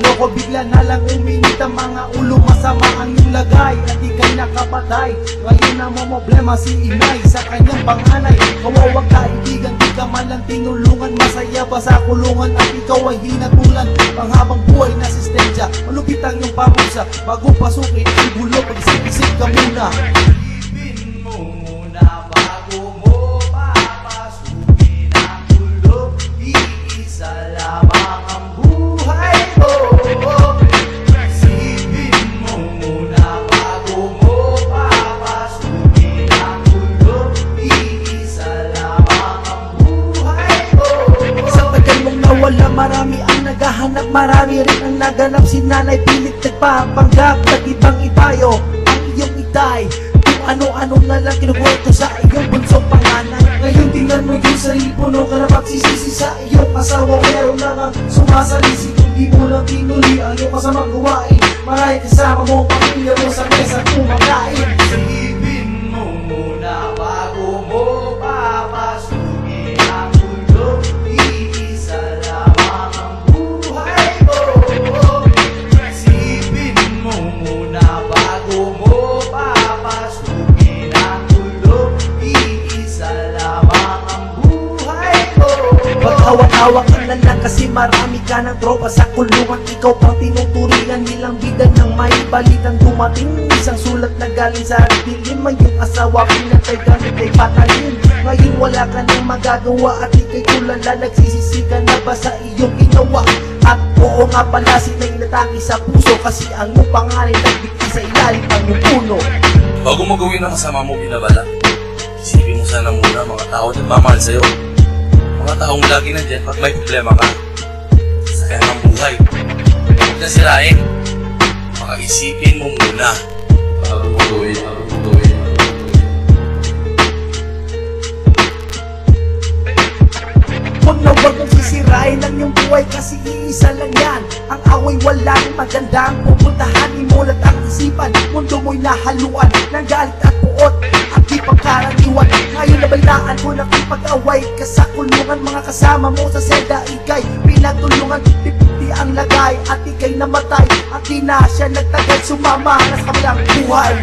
loko, bigla na lang uminit ang mga ulo. Masama ang iyong lagay at ika'y nakapatay. Ngayon ang problema si inay sa kanyang panganay. Kawawag kaibigan, di ka man lang tinulungan. Masaya ba sa kulungan at ikaw ay hinatulan? Panghabang buhay na asistensya, malupit ang iyong parusa. Bago pasukin ang gulo, pag-isip-isip ka muna. Isipin mo muna bago mo papasukin ang gulo. Iisa lamang ang buhay mo. Isipin mo muna bago mo papasukin ang gulo. Iisa lamang ang buhay mo. Sa tagal mong nawala, marami ang naghahanap, marami rin ang naganap. Si nanay pilit nagpapanggap, nag-ibang itayo ang iyong itay. Kung ano-ano na lang kinukwento sa iyong bunsong panganay. Ngayon tingnan mo yung sarili, puno ka na pagsisisi sa iyong asawa. Meron na nga sumasalisi, kung di mo lang tinuli ang iyong masamang gawain. Marami kasama mo, pamilya mo sa mesa kumakain. Isipin mo muna bago mo papasukin ang gulo. Iisa lamang ang buhay mo. Isipin mo muna bago mo papasukin ang gulo. Iisa lamang ang buhay mo. Paghawak-hawak ka na lang kasi marami ka ng tropa sa kulungan. Ikaw pang tinuturingan nilang bida ng may balitang dumating. Isang sulat na galing sa dilim, ang iyong asawa pinatay gamit ay patalin. Ngayon wala ka nang magagawa at ika'y tulala. Nagsisisi ka na ba sa iyong ginawa? At oo nga pala, sina'y nataki sa puso kasi ang iyong pangalan nagbigti sa ilalim ng iyong puno. Bago mo gawin ang kasama mo binabala, isipin mo sana muna mga tao na nagmamahal sa'yo. Mga taong lagi nandyan pag may problema ka. Sayang ang buhay. Huwag na sirain. Makaisipin mo muna. Bago mo gawin. Huwag na huwag mong sisirain ang iyong buhay kasi iisa lang yan. Ang away walang magandang pupuntahan. Imulat ang isipan, mundo mo'y nahaluan ng galit at puot at di pagkaraniwan. Ngayon nabalaan mo nakipag-away ka sa kulungan. Mga kasama mo sa selda ikay pinagtulungan. Pipiti ang lagay at ikay namatay at di na siya nagtagal sumama sa kabilang buhay.